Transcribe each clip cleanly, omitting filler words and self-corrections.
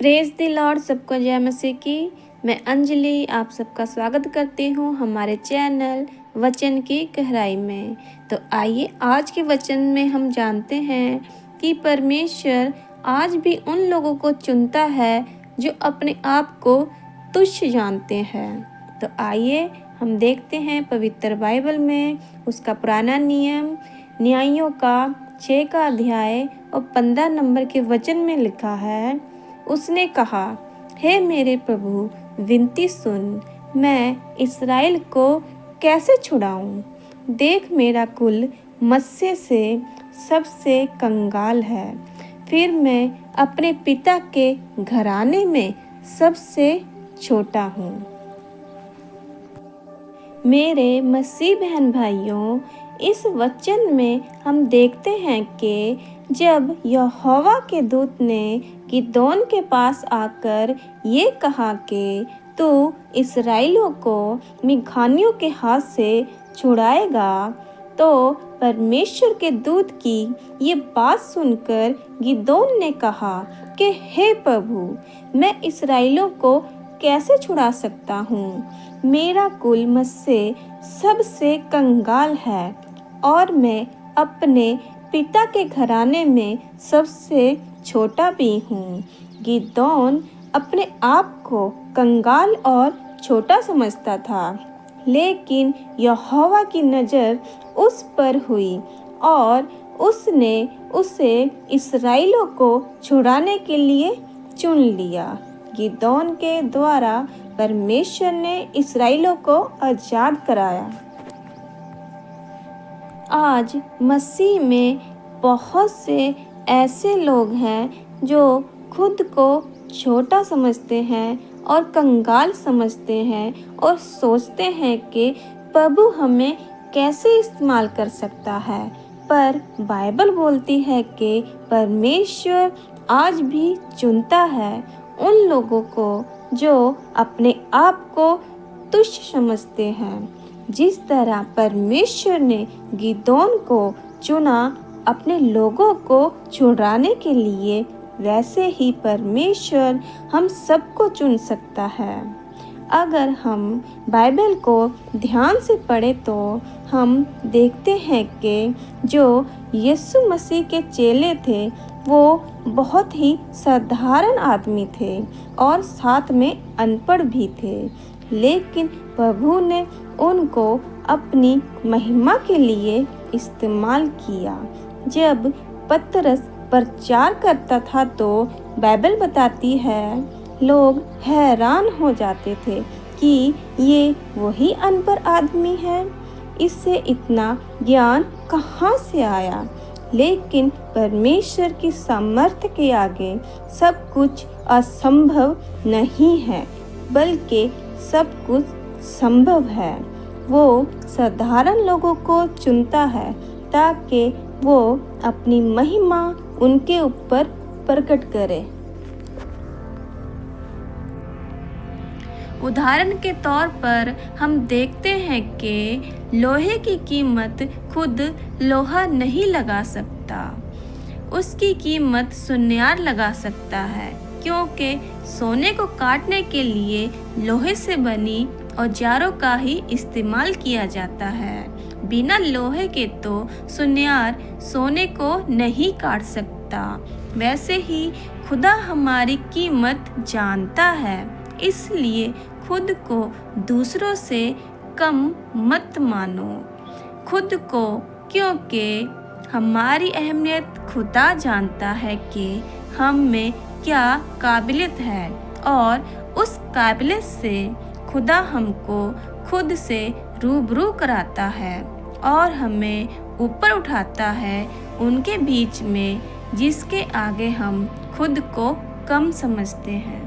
Praise the Lord. सबको जय मसीह की। मैं अंजलि आप सबका स्वागत करती हूँ हमारे चैनल वचन की गहराई में। तो आइए आज के वचन में हम जानते हैं कि परमेश्वर आज भी उन लोगों को चुनता है जो अपने आप को तुच्छ जानते हैं। तो आइए हम देखते हैं पवित्र बाइबल में उसका पुराना नियम न्यायों का 6 का अध्याय और 15 नंबर के वचन में लिखा है। उसने कहा, हे मेरे प्रभु, विनती सुन, मैं इस्राएल को कैसे छुड़ाऊं? देख, मेरा कुल मत्स्य से सबसे कंगाल है, फिर मैं अपने पिता के घराने में सबसे छोटा हूँ। मेरे मसीह बहन भाइयों, इस वचन में हम देखते हैं कि जब यहोवा के दूत ने गिदोन के पास आकर ये कहा कि तू इस्राएलियों को मिघानियों के हाथ से छुड़ाएगा, तो परमेश्वर के दूत की ये बात सुनकर गिदोन ने कहा कि हे प्रभु, मैं इस्राएलियों को कैसे छुड़ा सकता हूँ? मेरा कुल मुझसे सबसे कंगाल है और मैं अपने पिता के घराने में सबसे छोटा भी हूँ। गिदोन अपने आप को कंगाल और छोटा समझता था, लेकिन यहोवा की नज़र उस पर हुई और उसने उसे इस्राएलियों को छुड़ाने के लिए चुन लिया। गिदोन के द्वारा परमेश्वर ने इस्राएलियों को आज़ाद कराया। आज मसीह में बहुत से ऐसे लोग हैं जो खुद को छोटा समझते हैं और कंगाल समझते हैं और सोचते हैं कि प्रभु हमें कैसे इस्तेमाल कर सकता है। पर बाइबल बोलती है कि परमेश्वर आज भी चुनता है उन लोगों को जो अपने आप को तुच्छ समझते हैं। जिस तरह परमेश्वर ने गिदोन को चुना अपने लोगों को छुड़ाने के लिए, वैसे ही परमेश्वर हम सबको चुन सकता है। अगर हम बाइबल को ध्यान से पढ़ें तो हम देखते हैं कि जो यीशु मसीह के चेले थे वो बहुत ही साधारण आदमी थे और साथ में अनपढ़ भी थे, लेकिन प्रभु ने उनको अपनी महिमा के लिए इस्तेमाल किया। जब पतरस प्रचार करता था तो बाइबल बताती है लोग हैरान हो जाते थे कि ये वही अनपढ़ आदमी है, इससे इतना ज्ञान कहाँ से आया। लेकिन परमेश्वर की सामर्थ्य के आगे सब कुछ असंभव नहीं है, बल्कि सब कुछ संभव है। वो साधारण लोगों को चुनता है ताकि वो अपनी महिमा उनके ऊपर प्रकट करे। उदाहरण के तौर पर हम देखते हैं कि लोहे की कीमत खुद लोहा नहीं लगा सकता, उसकी कीमत सुनार लगा सकता है, क्योंकि सोने को काटने के लिए लोहे से बनी औजारों का ही इस्तेमाल किया जाता है। बिना लोहे के तो सुनार सोने को नहीं काट सकता। वैसे ही खुदा हमारी कीमत जानता है, इसलिए खुद को दूसरों से कम मत मानो खुद को, क्योंकि हमारी अहमियत खुदा जानता है कि हम में क्या काबिलियत है और उस काबिलियत से खुदा हमको खुद से रूबरू कराता है और हमें ऊपर उठाता है उनके बीच में जिसके आगे हम खुद को कम समझते हैं।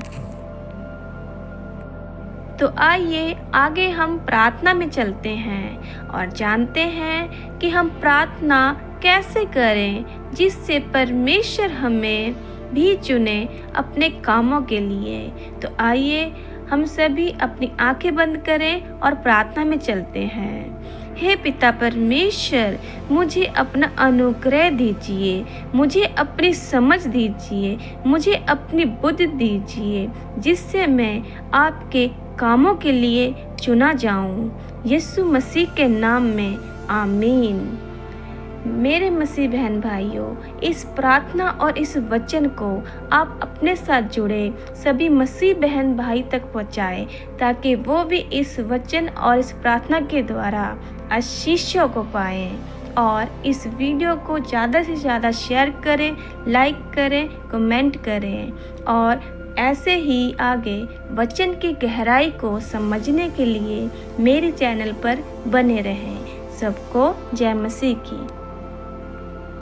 तो आइए आगे हम प्रार्थना में चलते हैं और जानते हैं कि हम प्रार्थना कैसे करें जिससे परमेश्वर हमें भी चुने अपने कामों के लिए। तो आइए हम सभी अपनी आंखें बंद करें और प्रार्थना में चलते हैं। हे पिता परमेश्वर, मुझे अपना अनुग्रह दीजिए, मुझे अपनी समझ दीजिए, मुझे अपनी बुद्धि दीजिए, जिससे मैं आपके कामों के लिए चुना जाऊं। यीशु मसीह के नाम में आमीन। मेरे मसीह बहन भाइयों, इस प्रार्थना और इस वचन को आप अपने साथ जुड़े सभी मसीह बहन भाई तक पहुंचाएं, ताकि वो भी इस वचन और इस प्रार्थना के द्वारा आशीषों को पाएं। और इस वीडियो को ज़्यादा से ज़्यादा शेयर करें, लाइक करें, कमेंट करें और ऐसे ही आगे वचन की गहराई को समझने के लिए मेरे चैनल पर बने रहें। सबको जय मसीह की।